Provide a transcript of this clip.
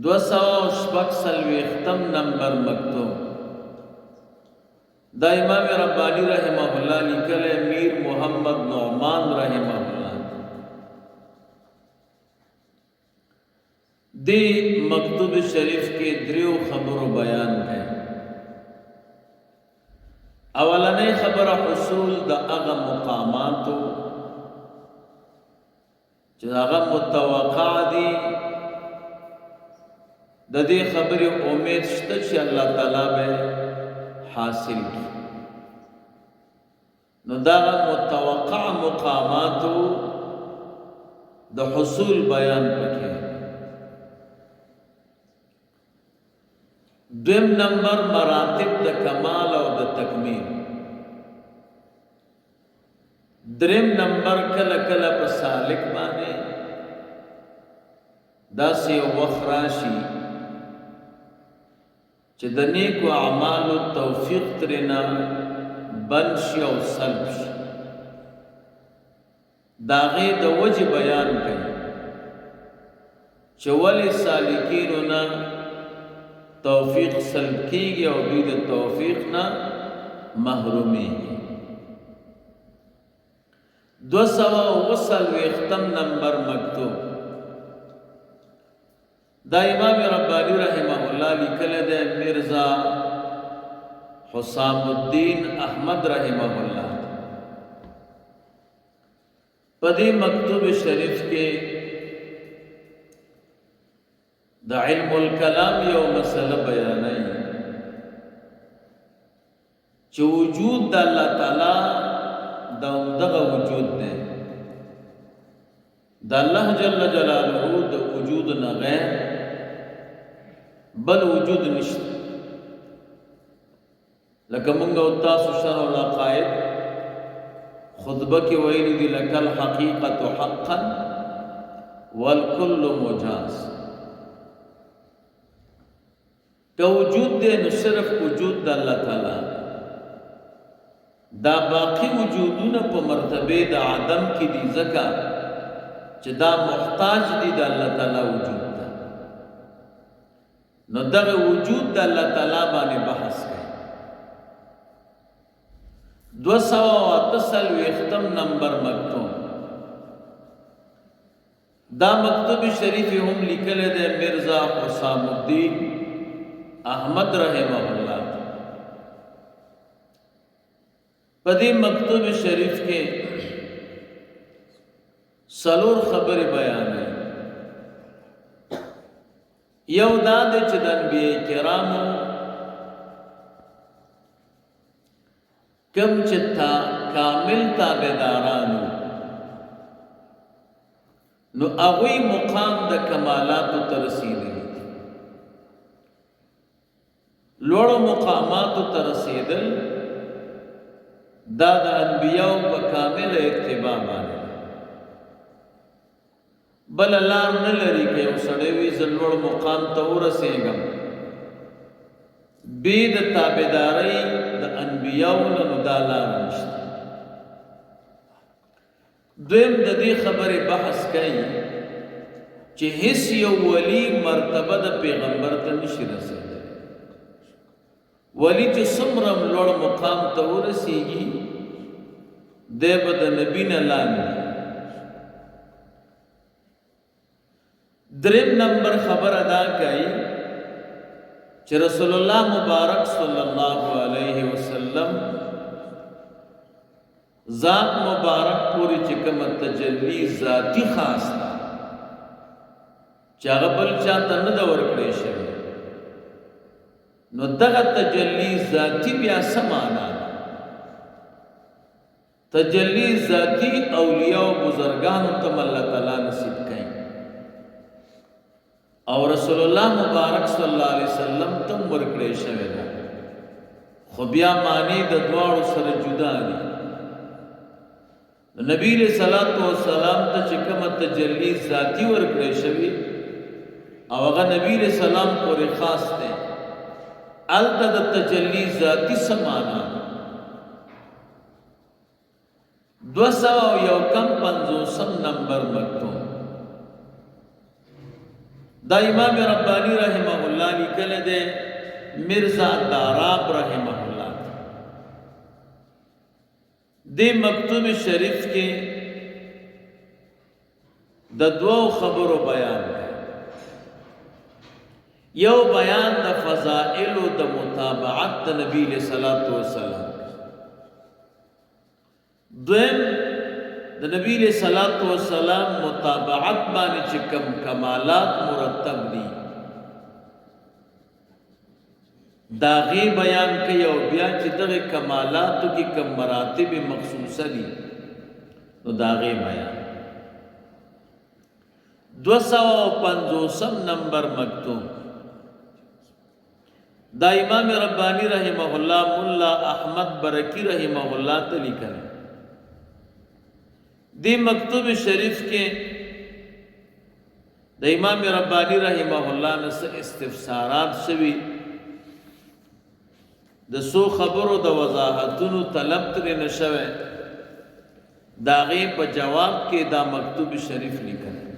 246 نمبر مکتوب دا امام ربانی رحمہ اللہ لکھل ہے میر محمد نعمان رحمہ اللہ دی مکتوب شریف کے دریو خبر و بیان ہے اولنے خبر حصول دا اغا مقاماتو جو اغا متوقع دی دا دی خبر امید شتا چی اللہ تعالیٰ بے حاصل کی نو دا متوقع مقاماتو دا حصول بیان پکے دویم نمبر مراتب دا کمال او دا تکمیل دریم نمبر کل کل پا سالک بانے دا سی وخراشی چه د نیکو اعمالو توفیق ترنا بنشی او سلب شي داغه د وجه بیان کړي چې ولی سالکینو نه توفیق سلب کیږي او دوی د توفیق نه محرومي 249 نمبر مکتوب دا امام ربانی رحمہ اللہ لکھل دے مرزا حسام الدین احمد رحمہ اللہ پدی مکتوب شریف کے دا علم الکلام یو مسئلہ بیانی چو وجود دا اللہ تعالی دا امدغ وجود دے دا اللہ جل جلالہ دا وجود نغیر بل وجود نشت لکه مونږ او تاسو شرح العقائد خطبه کې ویلي دي لک الحقیقت حقا والکل مجاز که وجود دی نو صرف وجود د الله تعالی دا باقی وجودونه په مرتبه د عدم کې دي ځکه چې دا محتاج دي د الله تعالی وجود نو دغه وجود د الله تعالی باندې بحث کوي 248 نمبر مکتوب دا مکتوب شریف هم لیکل دی مرزا حسام الدین احمد رحمہ اللہ پدی مکتوب شریف کے سلور خبر بیان ہے یو دا دے چې د انبیاء کرامو کم چې کامل تابعدارانو نو هغوی مقام د کمالاتو ته رسیدلی لوړو مقاماتو ته رسیدل دا د انبیاء په کامل اتباع باندې بل لار نه لري که یو سړی وي زه لوړ مقام ته ورسېږم بې د تابعدارۍ د انبیاوو نه نو دا لار نشته دویم د دې خبرې بحث کوي چې هیڅ یو ولی مرتبه د پیغمبر ته نشي رسېدلی ولی چې څومره لوړ مقام ته ورسېږي دی به د نبي نه لاندې دریم نمبر خبر ادا کئی کہ رسول اللہ مبارک صلی اللہ علیہ وسلم ذات مبارک پوری چکم تجلی ذاتی خاص تا چاگا بل چاہتا ندور کریشن نو دغا تجلی ذاتی بیا سمانا تجلی ذاتی اولیاء و بزرگان تم اللہ تعالیٰ نصیب کہیں اور رسول اللہ مبارک صلی اللہ علیہ وسلم تم ورکڑے شوے دا خو بیا معنی د دواړو سره جدا دي نبی علیہ الصلوۃ والسلام ته چې کومه تجلی ذاتی ورکړې شوی او هغه نبی علیہ السلام پورې خاص ده الته د تجلی ذاتی سمانا 251 نمبر مکتوب دا امام ربانی رحمه الله لیکل دی مرزا داراب رحمه الله دی مکتوب شریف کې د دوو خبرو بیان دی یو بیان د فضائل او د متابعت د نبی صلی الله علیه وسلم دویم د نبی صلی الله علیه وسلم متابعت باندې چې کم کمالات مرتب دي داغي بیان کوي او بیا چې دغه کمالاتو کې کم مراتب مخصوصه دي نو داغي بیان 250 نمبر مکتوب دا امام ربانی رحمه الله مولا احمد برکی رحمه الله ته لیکل دی مکتوب شریف کې د امام ربانی رحمه الله نه استفسارات شوي د سو خبرو د وضاحتونو طلب ترې نشوي داغه په جواب کې دا مکتوب شریف لیکل